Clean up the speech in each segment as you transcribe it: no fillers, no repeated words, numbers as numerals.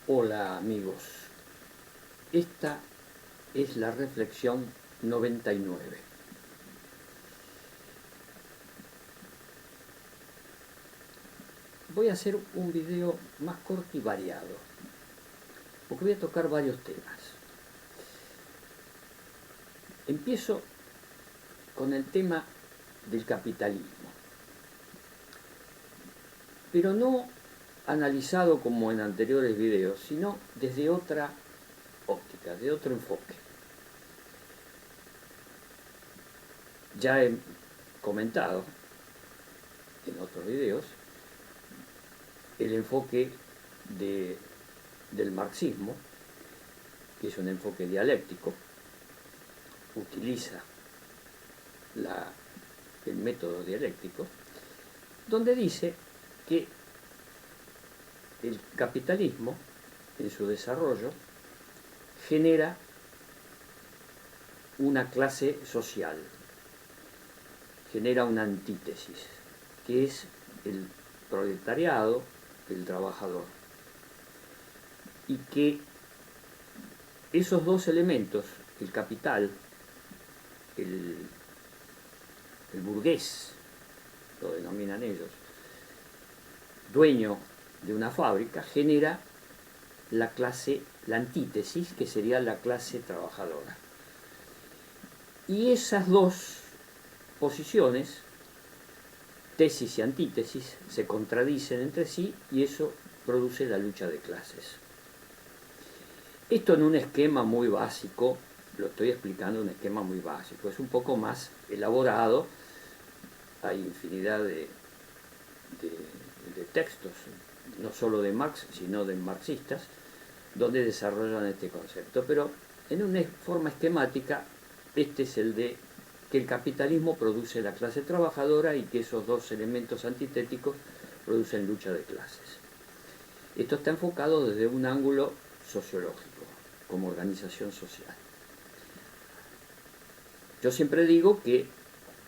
Hola amigos, esta es la reflexión 99. Voy a hacer un video más corto y variado, porque voy a tocar varios temas. Empiezo con el tema del capitalismo, pero no analizado como en anteriores videos, sino desde otra óptica, de otro enfoque. Ya he comentado en otros videos el enfoque del marxismo, que es un enfoque dialéctico, utiliza el método dialéctico, donde dice que el capitalismo, en su desarrollo, genera una clase social, genera una antítesis, que es el proletariado, el trabajador, y que esos dos elementos, el capital, el burgués, lo denominan ellos, dueño de una fábrica, genera la antítesis, que sería la clase trabajadora. Y esas dos posiciones, tesis y antítesis, se contradicen entre sí y eso produce la lucha de clases. Esto en un esquema muy básico, lo estoy explicando en un esquema muy básico, es un poco más elaborado, hay infinidad de textos, no solo de Marx, sino de marxistas, donde desarrollan este concepto. Pero en una forma esquemática, este es el de que el capitalismo produce la clase trabajadora y que esos dos elementos antitéticos producen lucha de clases. Esto está enfocado desde un ángulo sociológico, como organización social. Yo siempre digo que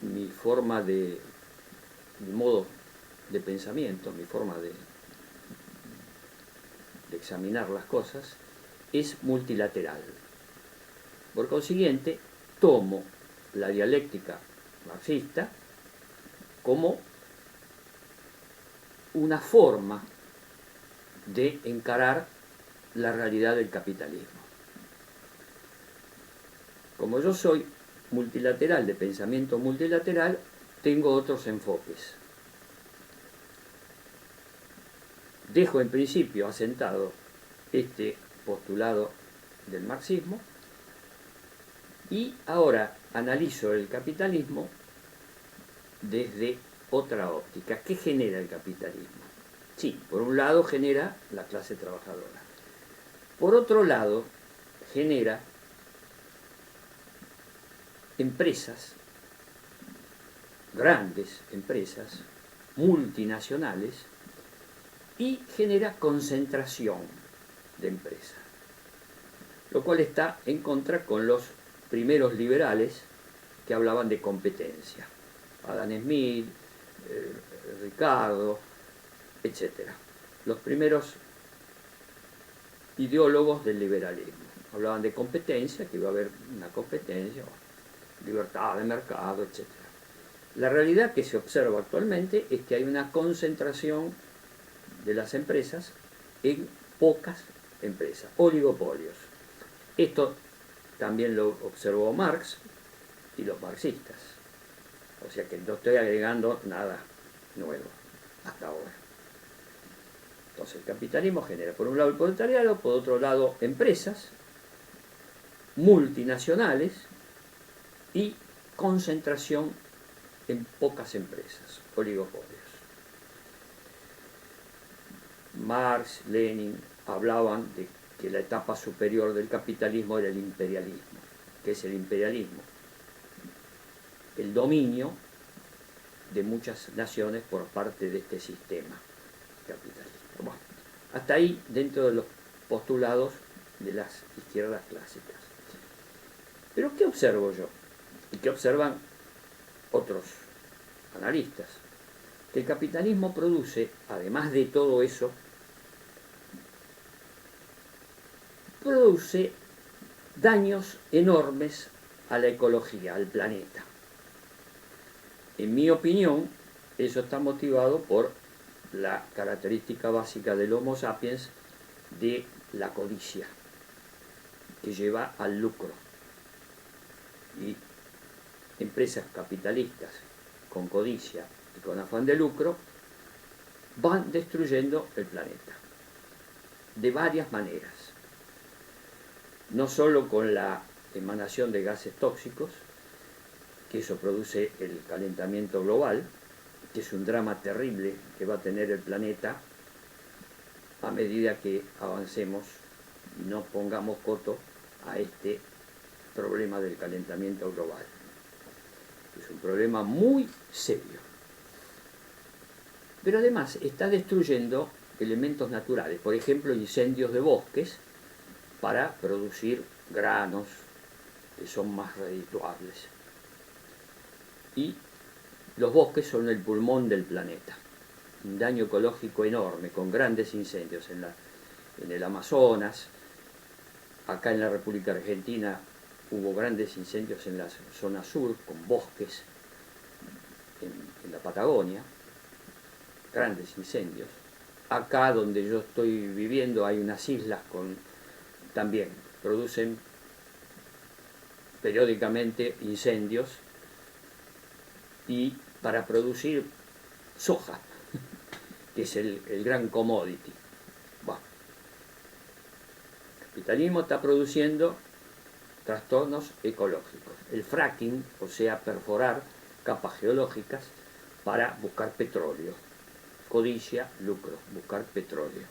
mi modo de pensamiento, mi forma de examinar las cosas, es multilateral. Por consiguiente, tomo la dialéctica marxista como una forma de encarar la realidad del capitalismo. Como yo soy multilateral, de pensamiento multilateral, tengo otros enfoques. Dejo en principio asentado este postulado del marxismo y ahora analizo el capitalismo desde otra óptica. ¿Qué genera el capitalismo? Sí, por un lado genera la clase trabajadora. Por otro lado, genera empresas, grandes empresas, multinacionales, y genera concentración de empresas, lo cual está en contra con los primeros liberales que hablaban de competencia. Adam Smith, Ricardo, etc. Los primeros ideólogos del liberalismo hablaban de competencia, que iba a haber una competencia, libertad de mercado, etc. La realidad que se observa actualmente es que hay una concentración de las empresas en pocas empresas, oligopolios. Esto también lo observó Marx y los marxistas. O sea que no estoy agregando nada nuevo hasta ahora. Entonces el capitalismo genera por un lado el proletariado, por otro lado empresas multinacionales y concentración en pocas empresas, oligopolios. Marx, Lenin hablaban de que la etapa superior del capitalismo era el imperialismo. ¿Qué es el imperialismo? El dominio de muchas naciones por parte de este sistema capitalista. Bueno, hasta ahí dentro de los postulados de las izquierdas clásicas. Pero ¿qué observo yo? ¿Y qué observan otros analistas? Que el capitalismo produce, además de todo eso, produce daños enormes a la ecología, al planeta. En mi opinión, eso está motivado por la característica básica del Homo sapiens de la codicia, que lleva al lucro. Y empresas capitalistas con codicia y con afán de lucro van destruyendo el planeta de varias maneras. No solo con la emanación de gases tóxicos, que eso produce el calentamiento global, que es un drama terrible que va a tener el planeta a medida que avancemos y no pongamos coto a este problema del calentamiento global. Es un problema muy serio. Pero además está destruyendo elementos naturales, por ejemplo, incendios de bosques para producir granos que son más redituables. Y los bosques son el pulmón del planeta. Un daño ecológico enorme, con grandes incendios en el Amazonas. Acá en la República Argentina hubo grandes incendios en la zona sur, con bosques, en la Patagonia, grandes incendios. Acá donde yo estoy viviendo hay unas islas con también producen periódicamente incendios y para producir soja, que es el gran commodity. Bueno, el capitalismo está produciendo trastornos ecológicos. El fracking, o sea, perforar capas geológicas para buscar petróleo. Codicia, lucro, buscar petróleo.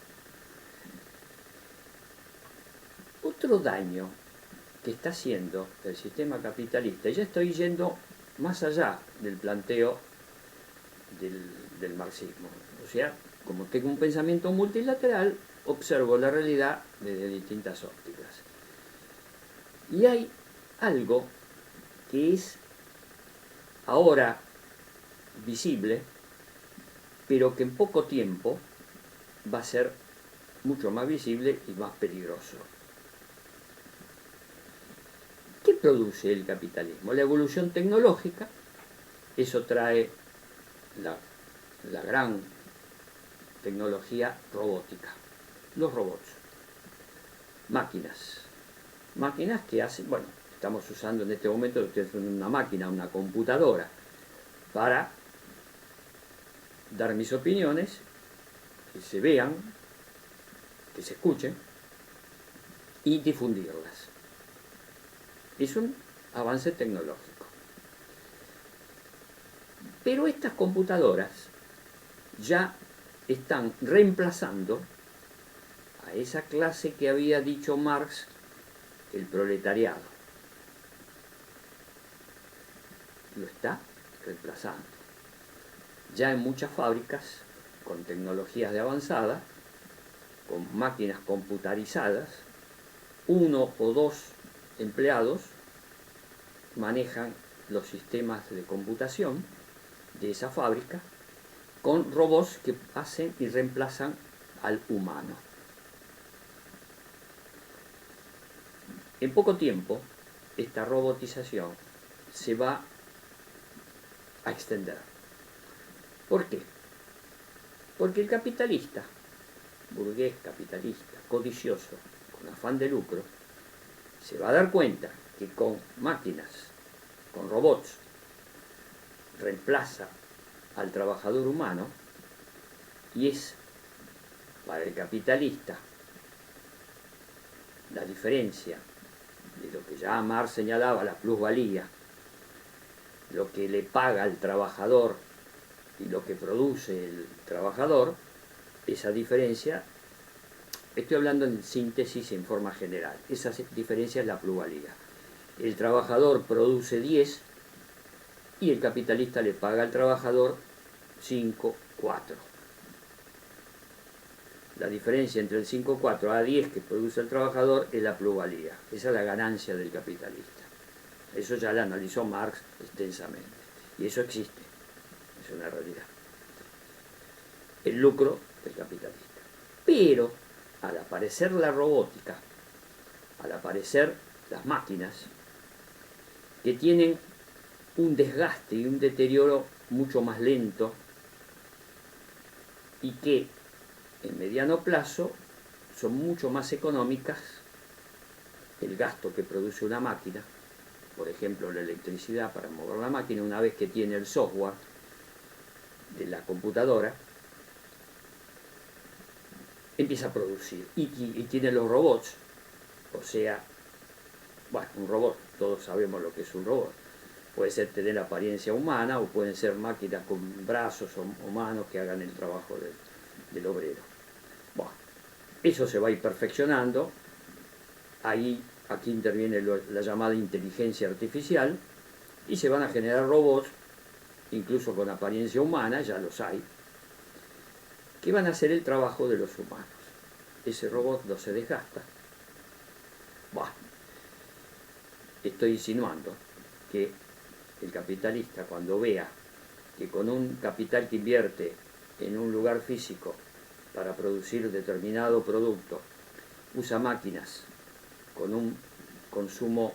Otro daño que está haciendo el sistema capitalista, ya estoy yendo más allá del planteo del marxismo. O sea, como tengo un pensamiento multilateral, observo la realidad desde distintas ópticas. Y hay algo que es ahora visible, pero que en poco tiempo va a ser mucho más visible y más peligroso. ¿Qué produce el capitalismo? La evolución tecnológica. Eso trae la gran tecnología robótica, los robots, máquinas que hacen, bueno, estamos usando en este momento, estoy usando una máquina, una computadora, para dar mis opiniones, que se vean, que se escuchen y difundirlas. Es un avance tecnológico. Pero estas computadoras ya están reemplazando a esa clase que había dicho Marx, el proletariado. Lo está reemplazando. Ya en muchas fábricas, con tecnologías de avanzada, con máquinas computarizadas, 1 o 2 empleados manejan los sistemas de computación de esa fábrica con robots que hacen y reemplazan al humano. En poco tiempo, esta robotización se va a extender. ¿Por qué? Porque el capitalista, burgués capitalista, codicioso, con afán de lucro, se va a dar cuenta que con máquinas, con robots, reemplaza al trabajador humano y es para el capitalista la diferencia de lo que ya Marx señalaba, la plusvalía, lo que le paga al trabajador y lo que produce el trabajador, esa diferencia, estoy hablando en síntesis en forma general, esa diferencia es la plusvalía. El trabajador produce 10 y el capitalista le paga al trabajador 5, 4. La diferencia entre el 5, 4 a 10 que produce el trabajador es la plusvalía. Esa es la ganancia del capitalista. Eso ya lo analizó Marx extensamente. Y eso existe. Es una realidad. El lucro del capitalista. Pero, al aparecer la robótica, al aparecer las máquinas, que tienen un desgaste y un deterioro mucho más lento y que en mediano plazo son mucho más económicas. El gasto que produce una máquina, por ejemplo la electricidad para mover la máquina, una vez que tiene el software de la computadora, empieza a producir y tiene los robots, o sea, bueno, un robot, todos sabemos lo que es un robot. Puede ser tener apariencia humana o pueden ser máquinas con brazos o manos que hagan el trabajo del obrero. Bueno, eso se va a ir perfeccionando. Aquí interviene la llamada inteligencia artificial y se van a generar robots, incluso con apariencia humana, ya los hay, que van a hacer el trabajo de los humanos. Ese robot no se desgasta. Bueno, estoy insinuando que el capitalista, cuando vea que con un capital que invierte en un lugar físico para producir determinado producto, usa máquinas con un consumo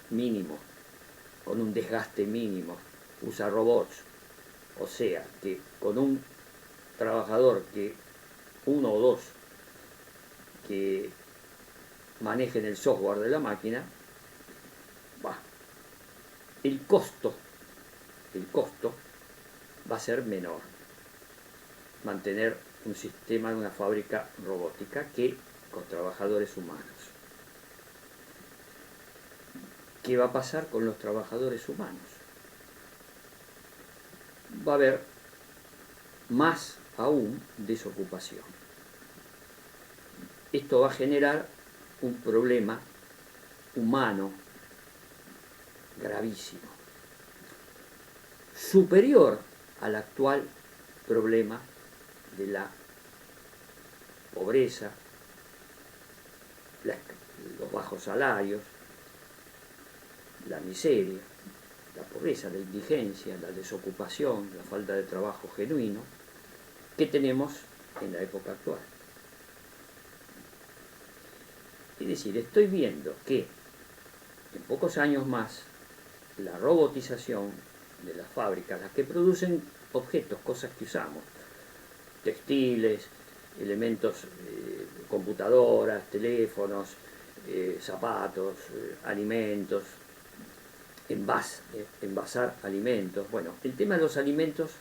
mínimo, con un desgaste mínimo, usa robots, o sea, que con un trabajador, que uno o dos que manejen el software de la máquina, el costo va a ser menor. Mantener un sistema de una fábrica robótica que con trabajadores humanos. ¿Qué va a pasar con los trabajadores humanos? Va a haber más aún desocupación. Esto va a generar un problema humano gravísimo, superior al actual problema de la pobreza, los bajos salarios, la miseria, la pobreza, la indigencia, la desocupación, la falta de trabajo genuino que tenemos en la época actual. Es decir, estoy viendo que en pocos años más la robotización de las fábricas, las que producen objetos, cosas que usamos, textiles, elementos, computadoras, teléfonos, zapatos, alimentos, envasar alimentos. Bueno, el tema de los alimentos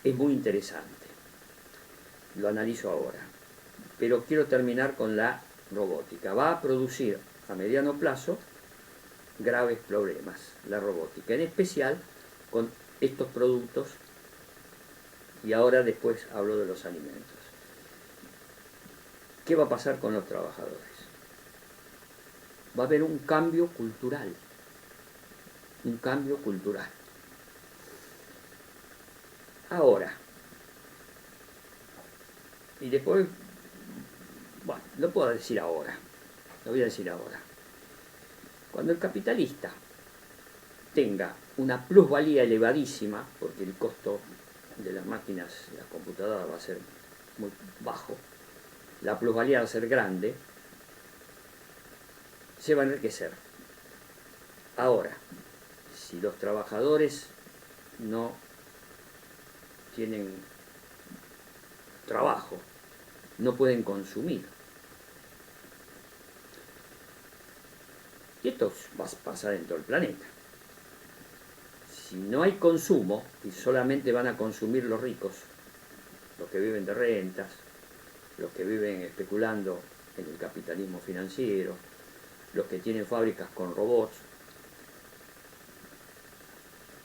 es muy interesante, lo analizo ahora, pero quiero terminar con la robótica. Va a producir a mediano plazo graves problemas la robótica, en especial con estos productos, y ahora después hablo de los alimentos. ¿Qué va a pasar con los trabajadores? Va a haber un cambio cultural, un cambio cultural. Ahora, y después, bueno, lo puedo decir ahora, lo voy a decir ahora. Cuando el capitalista tenga una plusvalía elevadísima, porque el costo de las máquinas, las computadoras va a ser muy bajo, la plusvalía va a ser grande, se va a enriquecer. Ahora, si los trabajadores no tienen trabajo, no pueden consumir. Y esto va a pasar en todo el planeta. Si no hay consumo y solamente van a consumir los ricos, los que viven de rentas, los que viven especulando en el capitalismo financiero, los que tienen fábricas con robots,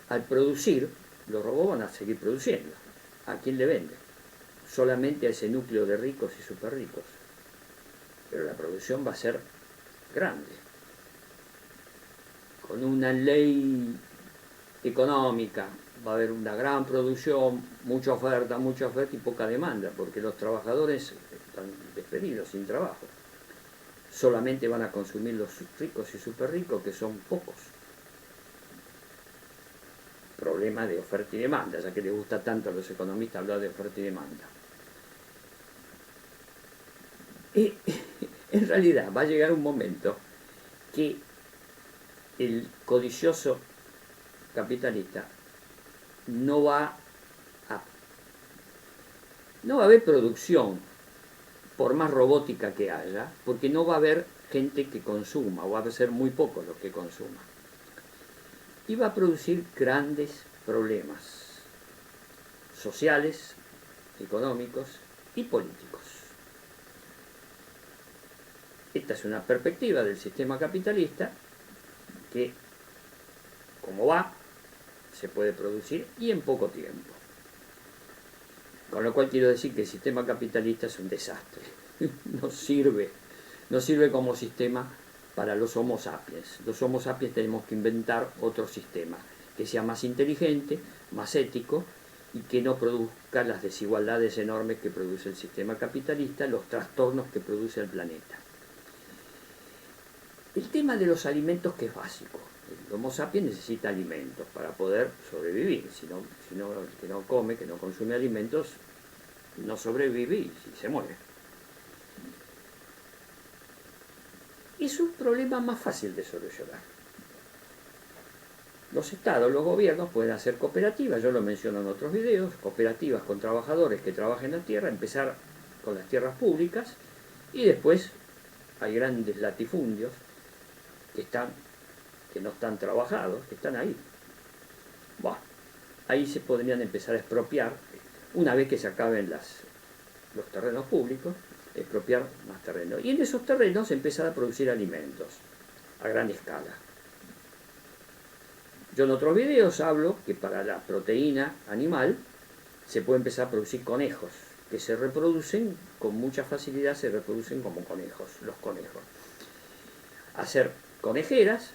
al producir, los robots van a seguir produciendo. ¿A quién le venden? Solamente a ese núcleo de ricos y súper ricos. Pero la producción va a ser grande. Con una ley económica va a haber una gran producción, mucha oferta y poca demanda, porque los trabajadores están despedidos, sin trabajo. Solamente van a consumir los ricos y súper ricos, que son pocos. Problema de oferta y demanda, ya que les gusta tanto a los economistas hablar de oferta y demanda. En realidad va a llegar un momento que el codicioso capitalista no va no va a haber producción, por más robótica que haya, porque no va a haber gente que consuma, o va a ser muy pocos los que consuman. Y va a producir grandes problemas sociales, económicos y políticos. Esta es una perspectiva del sistema capitalista que, como va, se puede producir y en poco tiempo. Con lo cual quiero decir que el sistema capitalista es un desastre. No sirve como sistema para los Homo sapiens. Los Homo sapiens tenemos que inventar otro sistema que sea más inteligente, más ético y que no produzca las desigualdades enormes que produce el sistema capitalista, los trastornos que produce el planeta. El tema de los alimentos, que es básico. El Homo sapiens necesita alimentos para poder sobrevivir. Si no, que no come, que no consume alimentos, no sobrevive y se muere. Es un problema más fácil de solucionar. Los estados, los gobiernos pueden hacer cooperativas, yo lo menciono en otros videos, cooperativas con trabajadores que trabajen la tierra, empezar con las tierras públicas y después hay grandes latifundios que no están trabajados, que están ahí. Bueno, ahí se podrían empezar a expropiar, una vez que se acaben los terrenos públicos, expropiar más terrenos. Y en esos terrenos empezar a producir alimentos a gran escala. Yo en otros videos hablo que para la proteína animal se puede empezar a producir conejos, que se reproducen con mucha facilidad, se reproducen como conejos, los conejos. Hacer conejeras,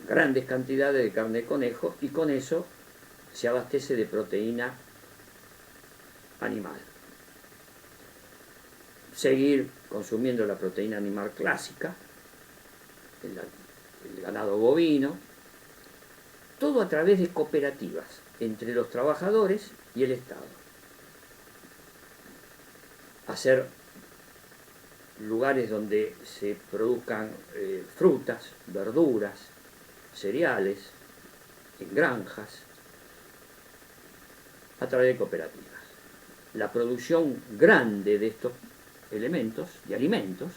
grandes cantidades de carne de conejo, y con eso se abastece de proteína animal. Seguir consumiendo la proteína animal clásica, el ganado bovino, todo a través de cooperativas entre los trabajadores y el Estado. Hacer lugares donde se produzcan frutas, verduras, cereales, en granjas, a través de cooperativas. La producción grande de estos elementos, de alimentos,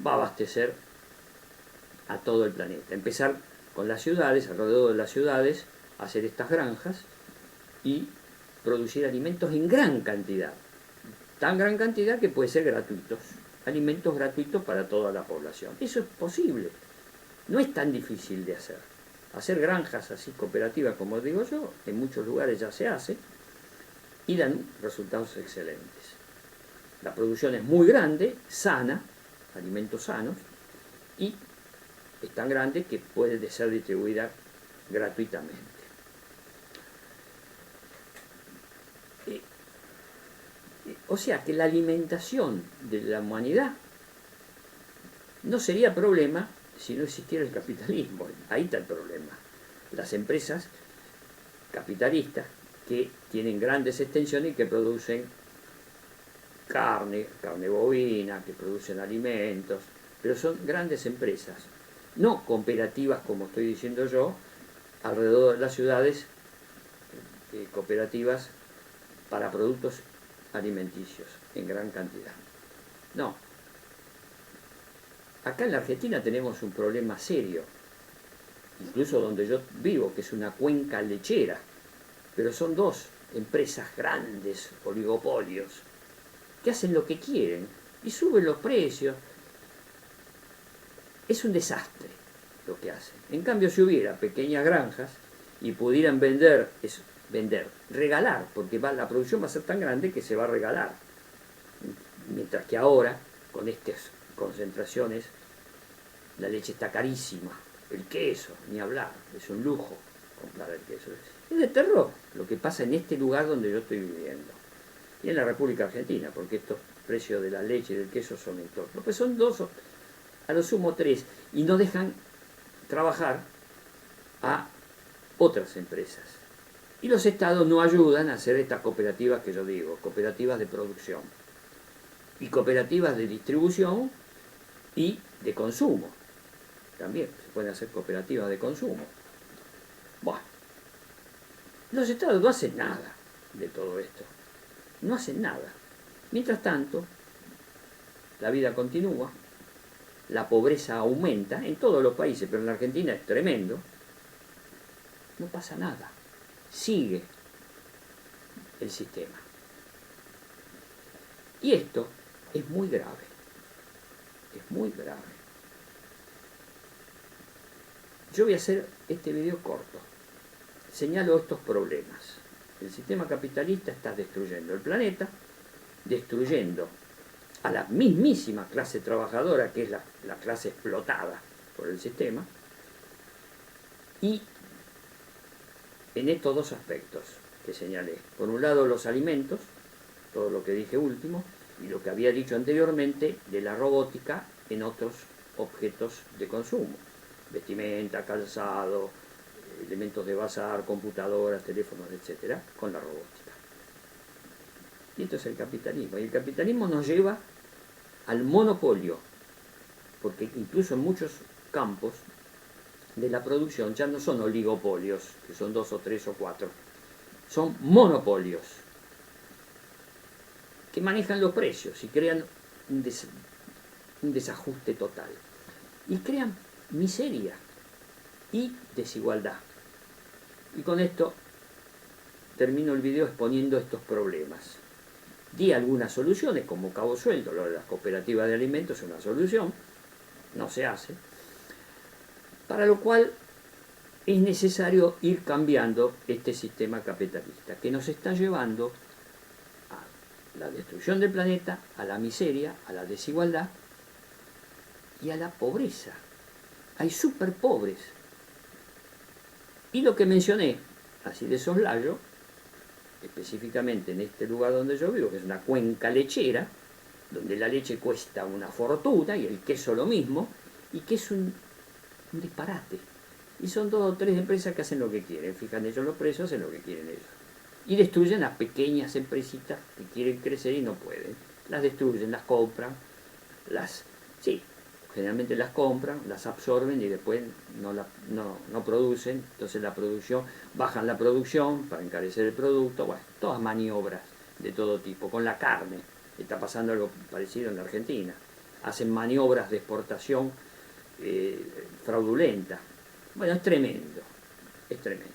va a abastecer a todo el planeta. Empezar con las ciudades, alrededor de las ciudades, hacer estas granjas y producir alimentos en gran cantidad. Tan gran cantidad que puede ser gratuitos. Alimentos gratuitos para toda la población. Eso es posible. No es tan difícil de hacer. Hacer granjas así cooperativas, como digo yo, en muchos lugares ya se hace y dan resultados excelentes. La producción es muy grande, sana, alimentos sanos, y es tan grande que puede ser distribuida gratuitamente. O sea que la alimentación de la humanidad no sería problema si no existiera el capitalismo. Ahí está el problema. Las empresas capitalistas que tienen grandes extensiones y que producen carne bovina, que producen alimentos, pero son grandes empresas, no cooperativas como estoy diciendo yo, alrededor de las ciudades, cooperativas para productos alimenticios en gran cantidad. No. Acá en la Argentina tenemos un problema serio, incluso donde yo vivo, que es una cuenca lechera, pero son dos empresas grandes, oligopolios, que hacen lo que quieren y suben los precios. Es un desastre lo que hacen. En cambio, si hubiera pequeñas granjas y pudieran regalar, porque la producción va a ser tan grande que se va a regalar. Mientras que ahora, con estas concentraciones, la leche está carísima, el queso, ni hablar, es un lujo comprar el queso. Es de terror lo que pasa en este lugar donde yo estoy viviendo. Y en la República Argentina, porque estos precios de la leche y del queso son en torno. Pues son dos, a lo sumo tres, y no dejan trabajar a otras empresas. Y los estados no ayudan a hacer estas cooperativas que yo digo, cooperativas de producción y cooperativas de distribución y de consumo. También se pueden hacer cooperativas de consumo. Bueno, los estados no hacen nada de todo esto. No hacen nada. Mientras tanto, la vida continúa, la pobreza aumenta en todos los países, pero en la Argentina es tremendo. No pasa nada. Sigue el sistema. Y esto es muy grave. Es muy grave. Yo voy a hacer este video corto. Señalo estos problemas. El sistema capitalista está destruyendo el planeta, destruyendo a la mismísima clase trabajadora, que es la clase explotada por el sistema, y en estos dos aspectos que señalé. Por un lado, los alimentos, todo lo que dije último, y lo que había dicho anteriormente de la robótica en otros objetos de consumo. Vestimenta, calzado, elementos de bazar, computadoras, teléfonos, etcétera, con la robótica. Y esto es el capitalismo. Y el capitalismo nos lleva al monopolio, porque incluso en muchos campos de la producción ya no son oligopolios, que son 2 o 3 o 4, son monopolios que manejan los precios y crean un desajuste total. Y crean miseria y desigualdad. Y con esto termino el video exponiendo estos problemas. Di algunas soluciones, como cabo sueldo, lo de las cooperativas de alimentos es una solución, no se hace, para lo cual es necesario ir cambiando este sistema capitalista, que nos está llevando a la destrucción del planeta, a la miseria, a la desigualdad y a la pobreza. Hay súper pobres. Y lo que mencioné, así de soslayo, específicamente en este lugar donde yo vivo, que es una cuenca lechera, donde la leche cuesta una fortuna y el queso lo mismo, y que es un disparate. Y son 2 o 3 empresas que hacen lo que quieren, fijan ellos los precios, hacen lo que quieren ellos. Y destruyen a pequeñas empresitas que quieren crecer y no pueden. Las destruyen, las compran, generalmente las compran, las absorben y después no producen, entonces bajan la producción para encarecer el producto, bueno, todas maniobras de todo tipo. Con la carne, está pasando algo parecido en la Argentina, hacen maniobras de exportación fraudulenta. Bueno, es tremendo, es tremendo.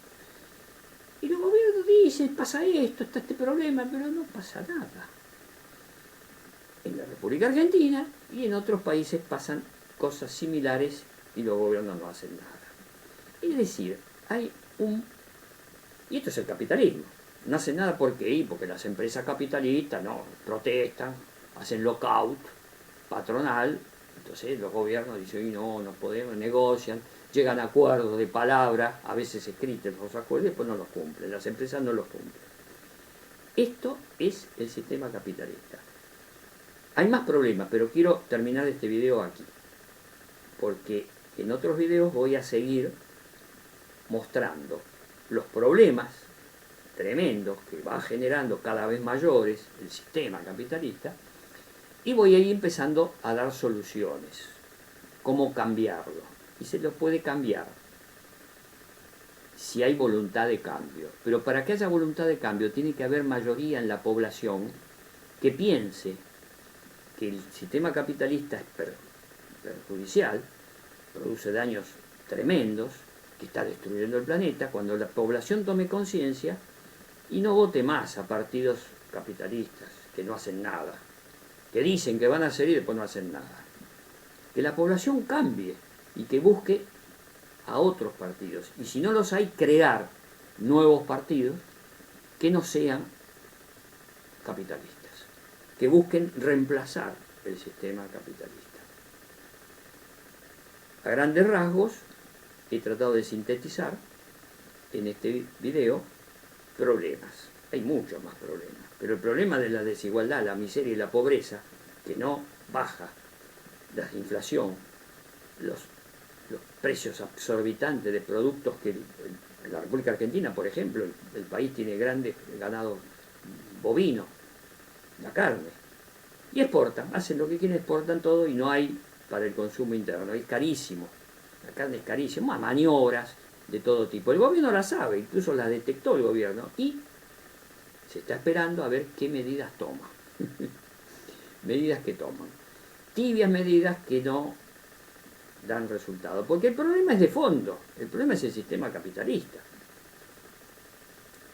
Y el gobierno dice, pasa esto, está este problema, pero no pasa nada. En la República Argentina y en otros países pasan cosas similares y los gobiernos no hacen nada. Es decir, y esto es el capitalismo. No hacen nada porque las empresas capitalistas no protestan, hacen lockout patronal, entonces los gobiernos dicen, no podemos, negocian, llegan a acuerdos de palabra, a veces escritos los acuerdos y después no los cumplen, las empresas no los cumplen. Esto es el sistema capitalista. Hay más problemas, pero quiero terminar este video aquí, porque en otros videos voy a seguir mostrando los problemas tremendos que va generando cada vez mayores el sistema capitalista, y voy a ir empezando a dar soluciones, cómo cambiarlo. Y se lo puede cambiar si hay voluntad de cambio. Pero para que haya voluntad de cambio tiene que haber mayoría en la población que piense que el sistema capitalista es perjudicial, produce daños tremendos, que está destruyendo el planeta. Cuando la población tome conciencia y no vote más a partidos capitalistas que no hacen nada, que dicen que van a hacer y después no hacen nada. Que la población cambie y que busque a otros partidos. Y si no los hay, crear nuevos partidos que no sean capitalistas, que busquen reemplazar el sistema capitalista. A grandes rasgos, he tratado de sintetizar en este video problemas. Hay muchos más problemas, pero el problema de la desigualdad, la miseria y la pobreza, que no baja, la inflación, los precios exorbitantes de productos que en la República Argentina, por ejemplo, el país tiene grandes ganados bovinos, la carne, y exportan, hacen lo que quieren, exportan todo y no hay para el consumo interno, es carísimo, la carne es carísima, maniobras de todo tipo. El gobierno la sabe, incluso la detectó el gobierno, y se está esperando a ver qué medidas toma. Medidas que toman. Tibias medidas que no dan resultado. Porque el problema es de fondo, el problema es el sistema capitalista.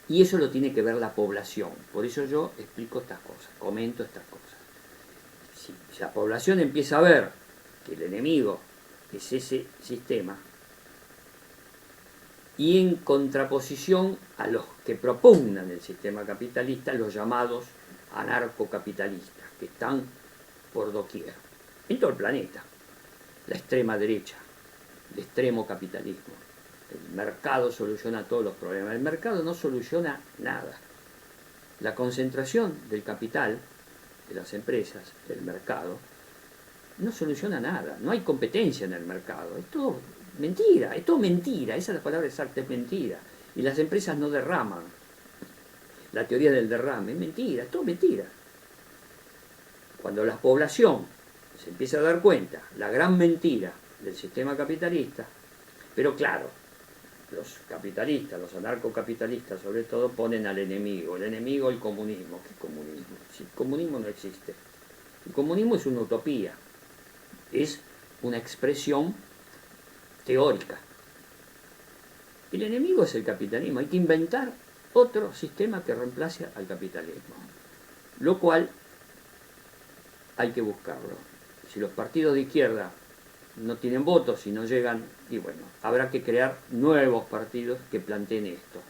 Y eso lo tiene que ver la población. Por eso yo explico estas cosas, comento estas cosas. Si la población empieza a ver que el enemigo es ese sistema, y en contraposición a los que propugnan el sistema capitalista, los llamados anarcocapitalistas, que están por doquier, en todo el planeta, la extrema derecha, el extremo capitalismo. El mercado soluciona todos los problemas. El mercado no soluciona nada. La concentración del capital, de las empresas, del mercado, no soluciona nada. No hay competencia en el mercado. Es todo mentira, es todo mentira. Esa es la palabra exacta, es mentira. Y las empresas no derraman. La teoría del derrame es mentira, es todo mentira. Cuando la población se empieza a dar cuenta, la gran mentira del sistema capitalista, pero claro, los capitalistas, los anarcocapitalistas sobre todo, ponen al enemigo. El enemigo, el comunismo. ¿Qué comunismo? Si el comunismo no existe. El comunismo es una utopía. Es una expresión teórica. El enemigo es el capitalismo. Hay que inventar otro sistema que reemplace al capitalismo. Lo cual hay que buscarlo. Si los partidos de izquierda no tienen votos y no llegan, y bueno, habrá que crear nuevos partidos que planteen esto.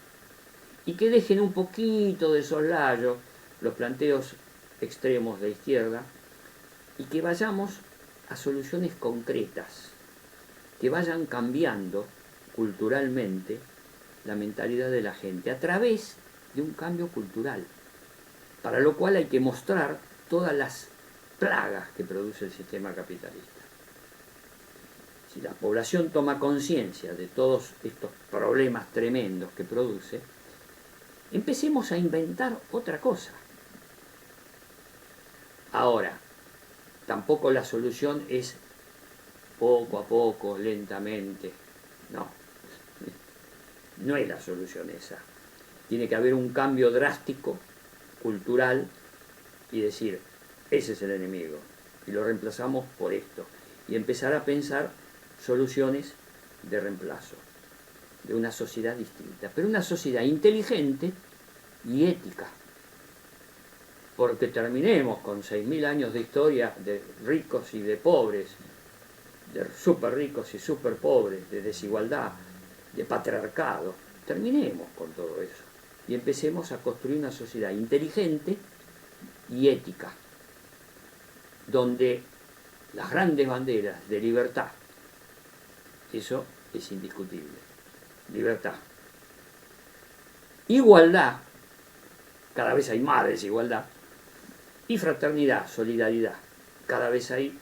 Y que dejen un poquito de soslayo los planteos extremos de izquierda y que vayamos a soluciones concretas, que vayan cambiando culturalmente la mentalidad de la gente a través de un cambio cultural, para lo cual hay que mostrar todas las plagas que produce el sistema capitalista. Si la población toma conciencia de todos estos problemas tremendos que produce, empecemos a inventar otra cosa. Ahora, tampoco la solución es poco a poco, lentamente. No, no es la solución esa. Tiene que haber un cambio drástico, cultural, y decir, ese es el enemigo, y lo reemplazamos por esto. Y empezar a pensar soluciones de reemplazo, de una sociedad distinta, pero una sociedad inteligente y ética. Porque terminemos con 6.000 años de historia de ricos y de pobres, de súper ricos y súper pobres, de desigualdad, de patriarcado. Terminemos con todo eso y empecemos a construir una sociedad inteligente y ética, donde las grandes banderas de libertad, eso es indiscutible, libertad, igualdad, cada vez hay más desigualdad, y fraternidad, solidaridad, cada vez hay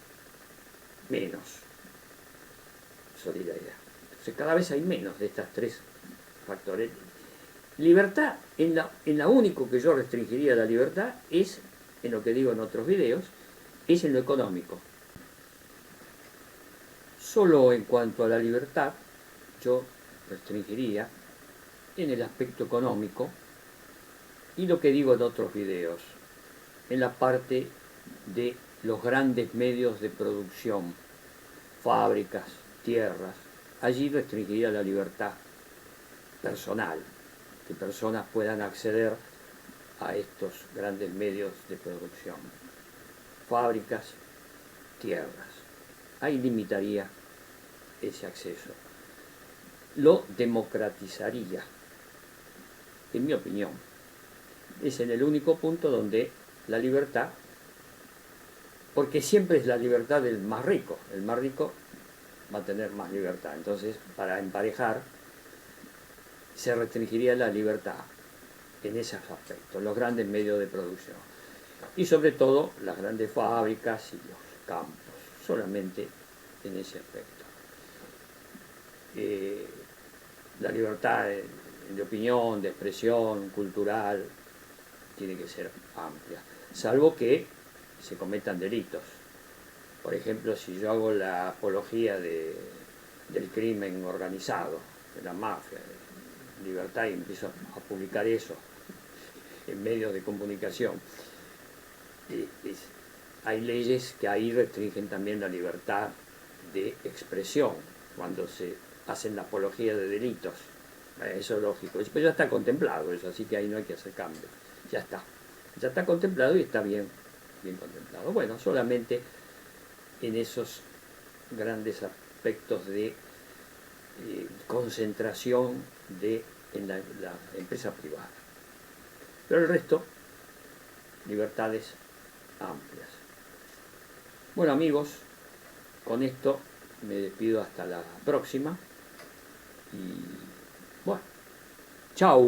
menos solidaridad. Entonces cada vez hay menos de estas tres factores. Libertad, en la único que yo restringiría la libertad es, en lo que digo en otros videos, es en lo económico. Solo en cuanto a la libertad, yo restringiría en el aspecto económico y lo que digo en otros videos, en la parte de los grandes medios de producción, fábricas, tierras. Allí restringiría la libertad personal, que personas puedan acceder a estos grandes medios de producción, fábricas, tierras. Ahí limitaría ese acceso. Lo democratizaría, en mi opinión. Es en el único punto donde la libertad, porque siempre es la libertad del más rico, el más rico va a tener más libertad. Entonces, para emparejar, se restringiría la libertad en esos aspectos, los grandes medios de producción. Y sobre todo, las grandes fábricas y los campos, solamente en ese aspecto. La libertad de opinión, de expresión, cultural, tiene que ser amplia, salvo que se cometan delitos. Por ejemplo, si yo hago la apología del crimen organizado, de la mafia, de libertad, y empiezo a publicar eso en medios de comunicación, hay leyes que ahí restringen también la libertad de expresión cuando se hacen la apología de delitos. Eso es lógico. Pero ya está contemplado eso, así que ahí no hay que hacer cambios. Ya está. Ya está contemplado y está bien contemplado. Bueno, solamente en esos grandes aspectos de concentración en la empresa privada. Pero el resto, libertades amplias. Bueno, amigos, con esto me despido hasta la próxima y bueno, chau.